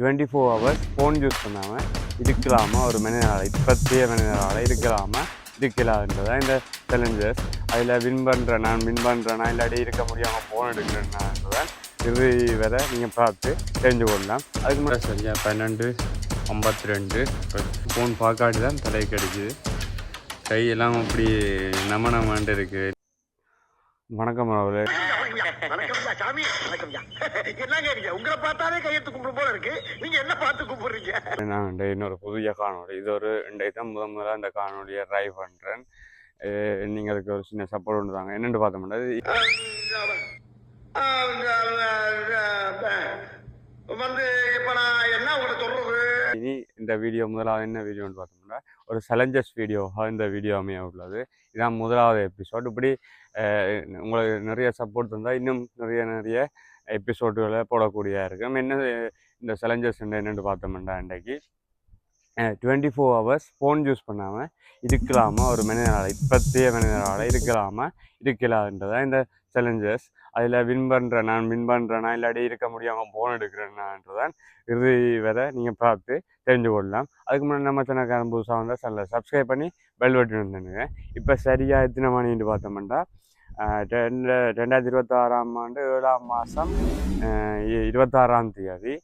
24 hours phone use பண்ணாமல் இருக்கலாமா ஒரு மனிதனால் இப்பத்திய மனிதனால் இருக்கலாமா இருக்கலான்றதான் இந்த சேலஞ்சஸ். அதில் வின் பண்ணுறேனா இல்லாட்டி இருக்க முடியாமல் ஃபோன் எடுக்கிறேன்னான்றதான் இறுதி வரை நீங்கள் பார்த்து தெரிஞ்சு கொள்ளலாம். அதுக்கு முன்னாடி சரியா 12:52 ஃபோன் பார்க்காட்டி தான் தலைக்கு அடிக்குது. கையெல்லாம் அப்படி நமண்டு இருக்குது. வணக்கம் அவர்களே. நான் இன்னொரு புதிய காணொலி, இது ஒரு தான் முதல்ல இந்த காணொலியை ட்ரை பண்ணுறேன். நீங்கள் அதுக்கு ஒரு சின்ன சப்போர்ட் ஒன்று தாங்க. என்னென்னு பார்த்தோம்னா இனி இந்த வீடியோ முதலாவது என்ன வீடியோன்னு பார்த்தோம்னா ஒரு சேலஞ்சஸ் வீடியோவாக இந்த வீடியோ அமைய உள்ளது. இதான் முதலாவது எபிசோட். இப்படி உங்களுக்கு நிறைய சப்போர்ட் தந்தால் இன்னும் நிறைய எபிசோடுகளை போடக்கூடியதாக இருக்கும். என்ன இந்த சேலஞ்சஸ் என்னென்னு பார்த்தோம்னா இன்றைக்கு 24 ஹவர்ஸ் ஃபோன் யூஸ் பண்ணாமல் இருக்கலாமா ஒரு மனிதனால் இப்பத்திய மனிதனால் இருக்கலாமா இருக்கலான்றதான் இந்த சேலஞ்சஸ். அதில் வின் பண்ணுறேனா இல்லாட்டி இருக்க முடியாமல் ஃபோன் எடுக்கிறேன்னான்றதான் இறுதி வரை நீங்கள் பார்த்து தெரிஞ்சு கொள்ளலாம். அதுக்கு முன்னாடி நம்ம சேனல் புதுசாக வந்தால் சேனலை சப்ஸ்கிரைப் பண்ணி பெல் பட்டன் வந்துடுங்க. இப்போ சரியாக எத்தனை மணின்னு பார்த்தோம்னா 2026ஆம் ஆண்டு 7ஆம் மாதம் 26ஆம் தேதி.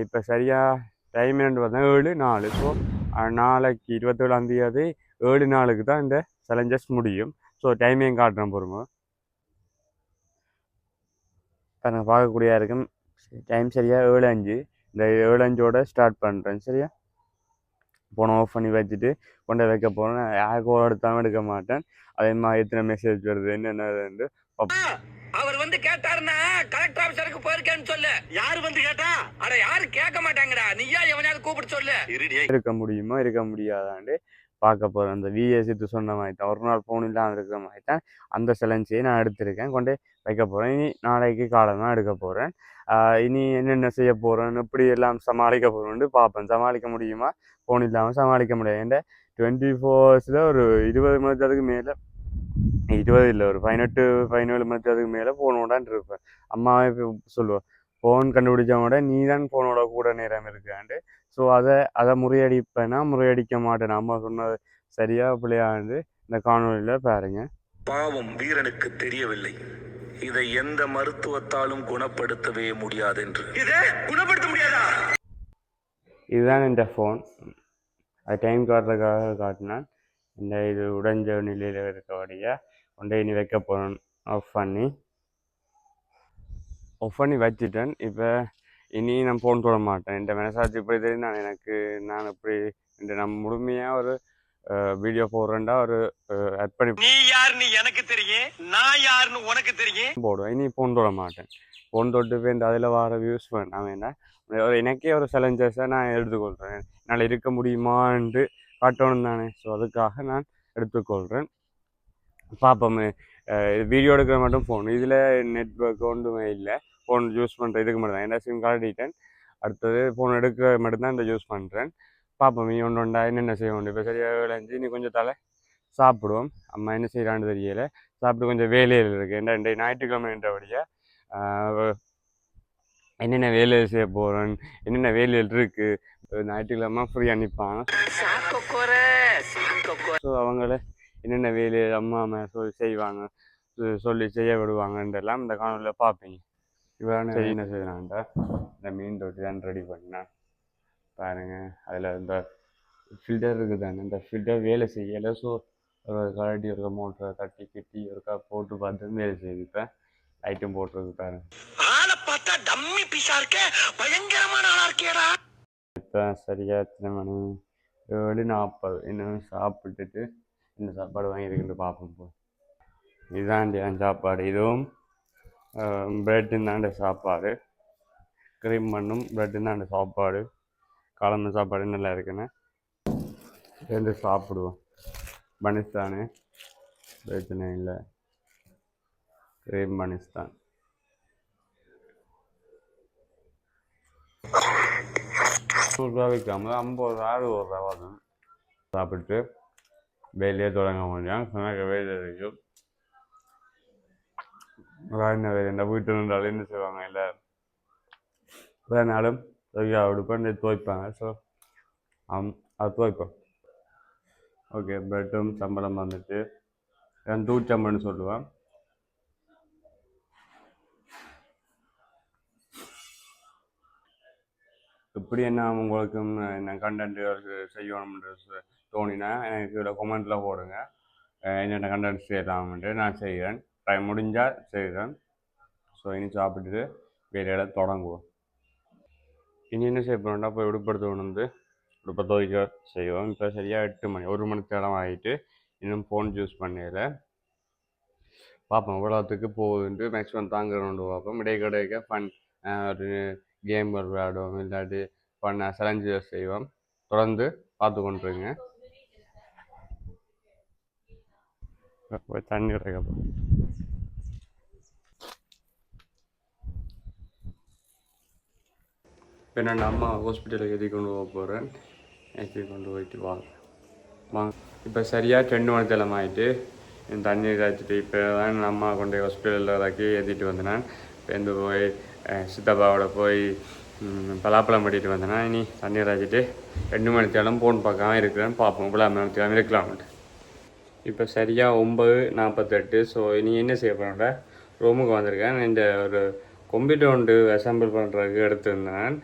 இப்போ சரியாக டைம் என்னென்னு பார்த்தா 7:04. ஸோ நாளைக்கு 27ஆம் தேதி 7:04 தான் இந்த சேலஞ்சஸ் முடியும். ஸோ டைமையும் காட்டுறேன் பொறுங்க. நான் பார்க்கக்கூடியா இருக்கும். டைம் சரியாக 7:05. இந்த 7:05ஓட ஸ்டார்ட் பண்ணுறேன். சரியா ஃபோனை ஆஃப் பண்ணி வச்சுட்டு கொண்டு வைக்க போகிறேன். யாருக்கு ஒரு எடுத்தாலும் எடுக்க மாட்டேன். அதே மாதிரி எத்தனை மெசேஜ் வருது என்னென்னு அவர் வந்து கேட்டாருன்னா கலெக்டர் ஆபீசருக்கு போயிருக்கேன்னு சொல்லு. யாரு வந்து கேட்டா? அட யாரு கேட்க மாட்டாங்கடா. நீயா எவனையாவது கூப்பிட்டு சொல்லு. இருக்க முடியுமா இருக்க முடியாதாண்டு பார்க்க போகிறேன். அந்த விஎஸ்சி சொன்ன மாதிரி தான் ஒரு நாள் ஃபோன் இல்லாமல் இருக்கிற மாதிரி தான் அந்த சேலஞ்சையை நான் எடுத்திருக்கேன். கொண்டு வைக்க போகிறேன். இனி நாளைக்கு காலமாக எடுக்க போகிறேன். இனி என்னென்ன செய்ய போகிறேன், எப்படி எல்லாம் சமாளிக்க போகிறேன்னு பார்ப்பேன். சமாளிக்க முடியுமா? ஃபோன் இல்லாமல் சமாளிக்க முடியாது. என்கிட்ட 24 ஹவர்ஸில் ஒரு 20 மணி நேரத்துக்கு மேலே 20 இல்லை ஒரு 18-17 மணி நேரத்துக்கு மேலே ஃபோனோடான் இருப்பேன். அம்மாவே சொல்லுவேன், ஃபோன் கண்டுபிடிச்சவனோட நீ தான் ஃபோனோட கூட நேரம் இருக்காண்டு. ஸோ அதை முறியடிப்பேன்னா முறியடிக்க மாட்டேன். அம்மா சொன்னது சரியா பிள்ளையாண்டு இந்த காணொலியில் பாருங்க. பாவம் வீரனுக்கு தெரியவில்லை, இதை எந்த மருத்துவத்தாலும் குணப்படுத்தவே முடியாது என்று. இதை குணப்படுத்த முடியாதா? இதுதான் இந்த ஃபோன். அது டைம் காட்டுறதுக்காக காட்டினேன். இந்த இது உடைஞ்ச நிலையில் இருக்கபடியாக கொண்டே இனி வைக்க போகிறேன். ஆஃப் பண்ணி வச்சுட்டேன். இப்போ இனி நான் ஃபோன் தொட மாட்டேன். இந்த மெசேஜ் இப்படி தெரியும். நான் இப்படி இந்த நம்ம முழுமையாக ஒரு வீடியோ போடுறேன்டா ஒரு ஆட் பண்ணி நீ யாருன்னு எனக்கு தெரியும், நான் யாருன்னு உனக்கு தெரியும் போடுவேன். இனி ஃபோன் தொட மாட்டேன். ஃபோன் தொட்டு போய் இந்த அதில் வர வியூஸ் வேண்டாம். வேண்டாம், எனக்கே ஒரு சேலஞ்சஸை நான் எடுத்துக்கொள்கிறேன். என்னால் இருக்க முடியுமான்ட்டு காட்டணும் தானே. ஸோ அதுக்காக நான் எடுத்துக்கொள்கிறேன். பார்ப்போம். வீடியோ எடுக்கிற மட்டும் ஃபோன், இதில் நெட்ஒர்க் ஒன்றுமே இல்லை. ஃபோன் யூஸ் பண்ணுற இதுக்கு மட்டும் தான். என்ன சிம் காட்டிட்டேன். அடுத்தது ஃபோன் எடுக்க மட்டும்தான் இந்த யூஸ் பண்ணுறேன். பார்ப்போம். நீ ஒன்றா என்னென்ன செய்ய வேண்டிய. இப்போ சரியாக 7:05. நீ கொஞ்சம் தலை சாப்பிடுவோம். அம்மா என்ன செய்யலான்னு தெரியலை. சாப்பிட்டு கொஞ்சம் வேலையில் இருக்குது. என்ன ஞாயிற்றுக்கிழமைன்றபடியாக என்னென்ன வேலையை செய்ய போகிறேன், என்னென்ன வேலையில் இருக்குது. ஞாயிற்றுக்கிழமை ஃப்ரீ அனுப்பாங்க. ஸோ அவங்கள என்னென்ன வேலையை அம்மா செய்வாங்க, சொல்லி செய்ய விடுவாங்கன்றெல்லாம் இந்த காணொலியில் பார்ப்பீங்க. இவரான என்ன செய்யலான்டா இந்த மீன் தொட்டி தான் ரெடி பண்ணேன் பாருங்கள். அதில் இந்த ஃபில்டர் இருக்குது தானே, இந்த ஃபில்டர் வேலை செய்யலை. ஸோ ஒரு கலட்டி ஒரு மோட்டரை தட்டி கிட்டி ஒருக்கா போட்டு பார்த்து வேலை செய்யுது. இப்போ லைட்டும் போட்டுருக்கு பாருங்க. இப்போ சரியாக எத்தனை மணி? 7:40. இன்னும் சாப்பிட்டுட்டு இந்த சாப்பாடு வாங்கியிருக்குன்னு பார்ப்போம். போ இதுதான் என் சாப்பாடு. இதுவும் ப்ரெட்டு தாண்ட சாப்பாடு, க்ரீம் பண்ணும் ப்ரெட்டு தாண்ட சாப்பாடு. காலம்பு சாப்பாடு நல்லா இருக்குன்னு சேர்ந்து சாப்பிடுவோம். பனிஸ்தானு பிரச்சனை இல்லை. க்ரீம் பனிஸ்தான் ₹100 விற்காம 50 ரூபா வரும். சாப்பிட்டு வேலையே தொடங்க முடியும். எனக்கு வேலை இருக்கும். என்ன வேலை இந்த வீட்டில் இருந்தாலும் என்ன செய்வாங்க இல்லை வேறு நாளும் துவைக்க விடுப்பேன் துவைப்பாங்க. ஸோ அது துவைப்போம். ஓகே, பிரெட்டும் சம்பளம் வந்துட்டு தூச்சம்பன்னு சொல்லுவேன். இப்படி என்ன உங்களுக்கும் என்ன கண்டென்ட் செய்யணும்னு தோணினா எனக்கு இதில் கொமெண்ட்டில் போடுங்க. என்னென்ன கண்டென்ட் செய்யலாம்ன்ட்டு நான் செய்கிறேன். டைம் முடிஞ்சால் செய்கிறேன். ஸோ இனி சாப்பிட்டுட்டு வேலையில் தொடங்குவோம். இனி என்ன செய்ய போகிறோம்னா போய் உடுப்படுத்த வந்து உடுப்பை துவைக்க செய்வோம். இப்போ சரியாக 8 மணி 1 மணி நேரம் ஆகிட்டு இன்னும் ஃபோன் யூஸ் பண்ணல. பார்ப்போம் எவ்வளோத்துக்கு போகுதுன்ட்டு மேக்ஸிமம் தாங்குறோண்டு பார்ப்போம். இடைக்க ஃபன் ஒரு கேம் விளையாடுவோம், இல்லாட்டி பண்ண சேலஞ்சஸ் செய்வோம். தொடர்ந்து பார்த்து கொண்டுருங்க. போய் தண்ணி கிடைக்கப்போ இப்போ நான் அம்மா ஹாஸ்பிட்டலுக்கு ஏற்றி கொண்டு போக போகிறேன். ஏற்றி கொண்டு போயிட்டு வாங்க. இப்போ சரியாக 2 மணி தேலம் ஆகிட்டு என் தண்ணி காய்ச்சிட்டு இப்போ தான் அம்மா கொண்டு ஹாஸ்பிட்டலில் இறக்கி ஏற்றிட்டு வந்தேன். பேருந்து போய் சித்தப்பாவோட போய் பலாப்பழம் பண்ணிட்டு வந்தேன்னா இனி தண்ணி காய்ச்சிட்டு 2 மணி தேலம் ஃபோன் பார்க்காம இருக்கிறேன்னு பார்ப்போம். இவ்வளோ மணி தேலம் இருக்கலாம்ட்டு. இப்போ சரியாக 9:48. ஸோ இனி என்ன செய்ய போகிறேன்டா ரூமுக்கு வந்திருக்கேன். இந்த ஒரு கம்ப்யூட்டர் ஒன்று அசம்பிள் பண்ணுறதுக்கு எடுத்துருந்தேன்.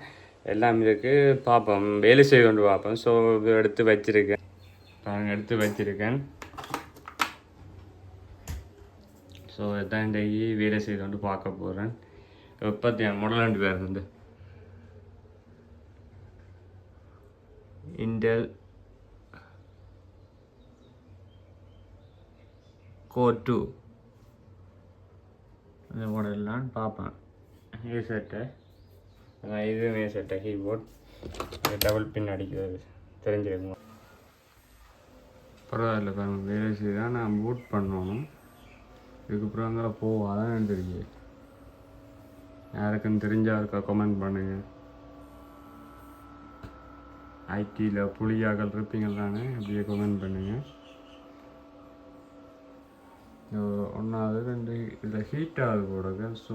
எல்லாம் இருக்குது, பார்ப்போம் வேலை செய்ய கொண்டு பார்ப்போம். ஸோ எடுத்து வச்சுருக்கேன். ஸோ இதான் இன்றைக்கி வேலை செய்து கொண்டு பார்க்க போகிறேன். எப்போ மாடல் 2 பேர் இருந்து இன்டெல் Core 2 இந்த மாடல்லாம் பார்ப்பேன். இது செட்டு இதுவுமே செட்டை கீபோர்ட் டபுள் பின் அடிக்கிறது தெரிஞ்சிருக்கும். பரவாயில்ல பாருங்கள், வேலை செய்து தான் நான் பூட் பண்ணணும். இதுக்கப்புறம் அங்கே போவாதான் தெரியும். யாருக்குன்னு தெரிஞ்சா இருக்கா கமெண்ட் பண்ணுங்க. ஐடியில் புளியாக்கள் இருப்பீங்கள் தானே, அப்படியே கமெண்ட் பண்ணுங்க. 1வது 2 இதில் ஹீட் ஆகுது போடுங்க. ஸோ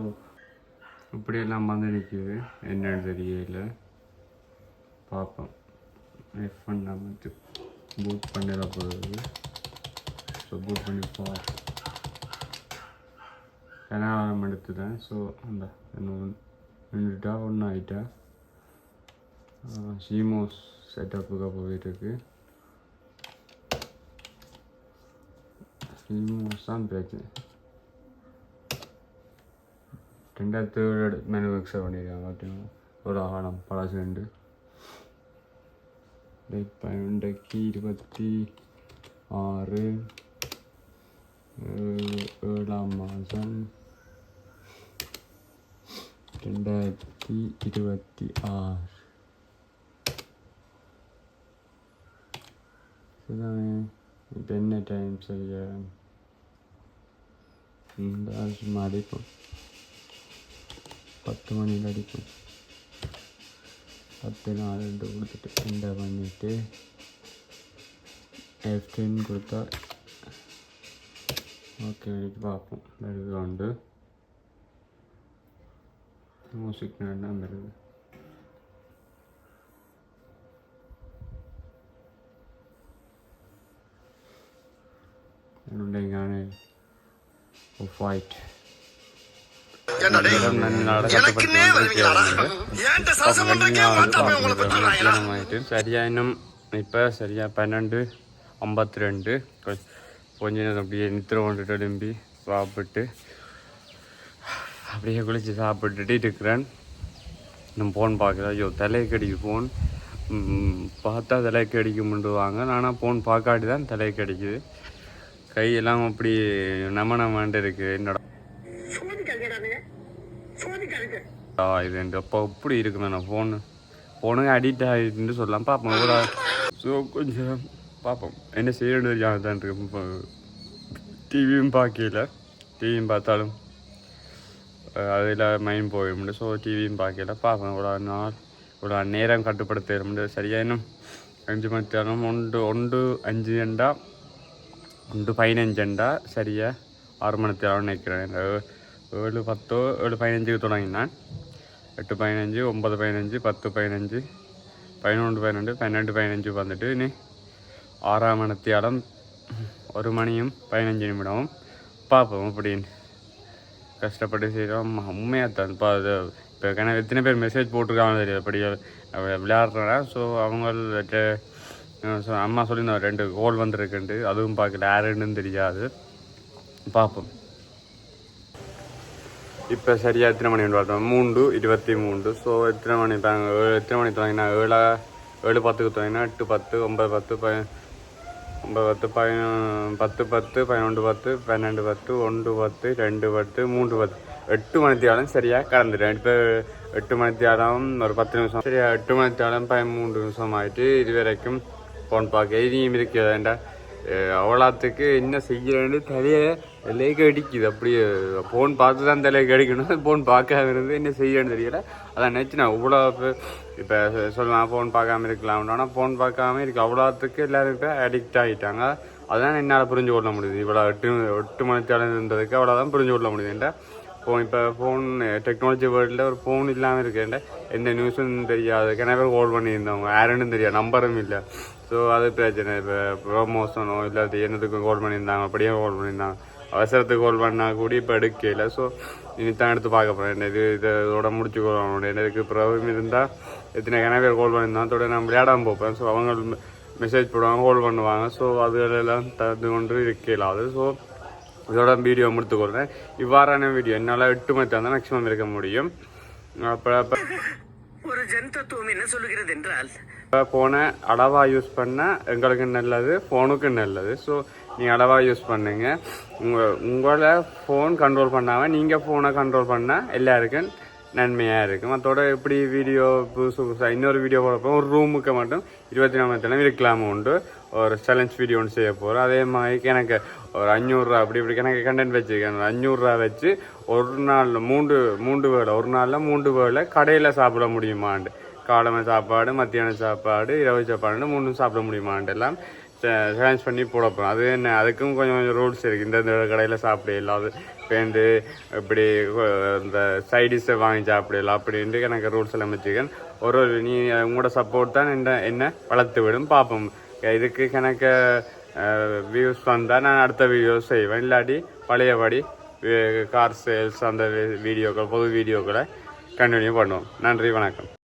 இப்படியெல்லாம் வந்து நிற்கிது, என்னன்னு தெரியல. பார்ப்போம். F1 நம்ம பூட் பண்ணிட போகிறது. ஸோ பூட் பண்ணி பார்ப்போம். கனகாலம் எடுத்துட்டேன். ஸோ அந்த நின்றுட்டா ஒன்றாயிட்டா சீமோஸ் செட்டப்புக்காக போயிட்டுருக்கு. சீமோஸ் தான் பிரச்சனை. 2007 மேனுஃபேக்சர் பண்ணியிருக்காங்க. ஒரு ஆழம் பழசு 2 இன்றைக்கு 26/7 2026. இதுதானே இப்போ என்ன டைம் சரியா? இந்த சும்மா அடிப்போம், 10 மணியில் அடிப்போம். 10:04 கொடுத்துட்டு இந்த பண்ணிவிட்டு F10 கொடுத்தா ஓகே அடித்து பார்ப்போம். வருது உண்டு மியூசிக் நல்லா வருது. என்னுடைய ஆஃப் ஒயிட் சரியா இன்னும் இப்போ சரியா 12:52. கொஞ்ச நேரம் அப்படியே நித்திர கொண்டுட்டு எழும்பி சாப்பிட்டு அப்படியே குளித்து சாப்பிட்டுட்டு இருக்கிறேன். இன்னும் ஃபோன் பார்க்குறேன். ஐயோ தலைக்கு அடிக்கு ஃபோன் பார்த்தா தலைக்கு அடிக்கும்னு வாங்க. ஆனால் ஃபோன் பார்க்காட்டி தான் தலைக்கு அடிக்குது. கையெல்லாம் அப்படி நமண்டு இருக்குது. என்னோட இது அப்போ இப்படி இருக்குமே நான் ஃபோனுங்க அடிக்ட் ஆகிட்டுன்னு சொல்லலாம். பார்ப்போம் கூட. ஸோ கொஞ்சம் பார்ப்போம் என்ன செய்யணும் தான் இருக்கு. டிவியும் பார்க்கல, டிவியும் பார்த்தாலும் அதில் மைண்ட் போயிடும். ஸோ டிவியும் பார்க்கல. பார்ப்பேன் இவ்வளோ நேரம் கட்டுப்படுத்த சரியாக இன்னும் 5 மணி நேரம் 1:05 1:15 சரியாக 6 மணி நேரம் நினைக்கிறேன். 7:10 7:15 தொடங்கினான். 8 15 9 15 10 15 11 12 12 15 வந்துட்டு இனி 6ஆம் மணித்தியாலம் 1 மணியும் 15 நிமிடமும் பார்ப்போம் அப்படின்னு கஷ்டப்பட்டு செய்கிறோம். உண்மையாக தான் இப்போ அது இப்போ எத்தனை பேர் மெசேஜ் போட்டிருக்காங்க தெரியாது அப்படி விளையாடுறேன். ஸோ அவங்கள்ட்ட அம்மா சொல்லியிருந்தோம் 2 கோல் வந்துருக்குன்ட்டு, அதுவும் பார்க்கல யாருன்னு தெரியாது, பார்ப்போம். இப்போ சரியாக எத்தனை மணி பார்த்தோம் 3:23. ஸோ எத்தனை மணி எத்தனை மணி தொடங்கினா 7:10 தொடங்கினா 8 10 9 10 9 10 10 11 10 12 10 1 10 2 10 3 10 8 மணித்தியாலம் சரியாக கடந்துட்டேன். இப்போ 8 மணித்தியாலம் ஒரு 10 நிமிஷம் சரியா 8 மணித்தியாலம் 13 நிமிஷம் ஆகிட்டு இது வரைக்கும் ஃபோன் பார்க்க இனியும் இருக்கிறதேண்டா. அவ்வளோத்துக்கு என்ன செய்கிறேன்னு தலையை அடிக்குது. அப்படியே ஃபோன் பார்த்து தான் தலையை அடிக்கணும். ஃபோன் பார்க்காம இருந்து என்ன செய்யறேன்னு தெரியல. அதான் நினச்சினா இவ்வளோ இப்போ சொல்லலாம் ஃபோன் பார்க்காம இருக்கலாம்னு. ஆனால் ஃபோன் பார்க்காம இருக்கு அவ்வளோத்துக்கு எல்லோரும் இப்போ அடிக்ட் ஆகிட்டாங்க. அதான் என்னால் புரிஞ்சு கொள்ள முடியுது. இவ்வளோ 8 மணித்தாலும் இருந்ததுக்கு அவ்வளோதான் புரிஞ்சு கொள்ள முடியுதுண்டா. இப்போ ஃபோன் டெக்னாலஜி வேர்ல்டில் ஒரு ஃபோன் இல்லாமல் இருக்கேன்டா எந்த நியூஸும் தெரியாது. கிணறு கால் பண்ணியிருந்தவங்க யாருன்னு தெரியாது, நம்பரும் இல்லை. ஸோ அது பிரச்சனை. இப்போ ப்ரொமோஷனோ இல்லாத என்னத்துக்கும் கால் பண்ணியிருந்தாங்க, அப்படியே கால் பண்ணியிருந்தாங்க. அவசரத்துக்கு கால் பண்ணால் கூட இப்போ எடுக்கல. ஸோ இனித்தான் எடுத்து பார்க்க போகிறேன். இதோட முடிச்சுக்கொள்ளணும். என்னதுக்கு ப்ராப்ளம் இருந்தால் எத்தனை கிணறு கால் பண்ணியிருந்தாங்க அதோட நான் விளையாடாமல் போப்பேன். ஸோ அவங்க மெசேஜ் போடுவாங்க, கால் பண்ணுவாங்க. ஸோ அதுகளெல்லாம் தந்து கொண்டு இருக்கலாது. ஸோ இதோட வீடியோ முடித்துக்கொள்கிறேன். இவ்வாறான வீடியோ என்னால் 8 மணி தான் மேக்ஸிமம் இருக்க முடியும். அப்போ ஒரு ஜன் தத்துவம் என்ன சொல்லுகிறது என்றால் ஃபோனை அளவாக யூஸ் பண்ணால் எங்களுக்கு நல்லது, ஃபோனுக்கு நல்லது. ஸோ நீங்கள் அளவாக யூஸ் பண்ணுங்க. உங்களை ஃபோன் கண்ட்ரோல் பண்ணாமல் நீங்கள் ஃபோனை கண்ட்ரோல் பண்ணால் எல்லாருக்கும் நன்மையாக இருக்கும். அதோட எப்படி வீடியோ புதுசாக இன்னொரு வீடியோ போகிறப்போ ஒரு ரூமுக்கு மட்டும் 24 மணி நேரம் இருக்கலாம உண்டு. ஒரு சேலஞ்ச் வீடியோ ஒன்று செய்ய போகிறோம். அதே மாதிரி எனக்கு ஒரு 500 ரூபா இப்படி எனக்கு கண்டென்ட் வச்சுருக்கேன். 500 ரூபா வச்சு ஒரு நாளில் மூன்று வேளை ஒரு நாளில் 3 வேளை கடையில் சாப்பிட முடியுமாண்டு. காலமை சாப்பாடு, மத்தியான சாப்பாடு, இரவு சாப்பாடு 3 சாப்பிட முடியுமாண்டு எல்லாம் சேலஞ்ச் பண்ணி போட போகிறோம். அது என்ன அதுக்கும் கொஞ்சம் ரூல்ஸ் இருக்குது. இந்த கடையில் சாப்பிட இல்லாது பேருந்து இப்படி இந்த சைடிஷை வாங்கி சாப்பிடலாம் அப்படின்ட்டு எனக்கு ரூல்ஸ் எல்லாம் வச்சுக்கேன். ஒரு நீ உங்களோட சப்போர்ட் தான் என்ன வளர்த்து விடும். பார்ப்போம். இதுக்கு எனக்கு வியூஸ் வந்தால் நான் அடுத்த வீடியோ செய்வேன். இல்லாட்டி பழையபடி கார் சேல்ஸ் அந்த வீடியோக்கள் பொது வீடியோக்களை கண்டினியூ பண்ணுவோம். நன்றி, வணக்கம்.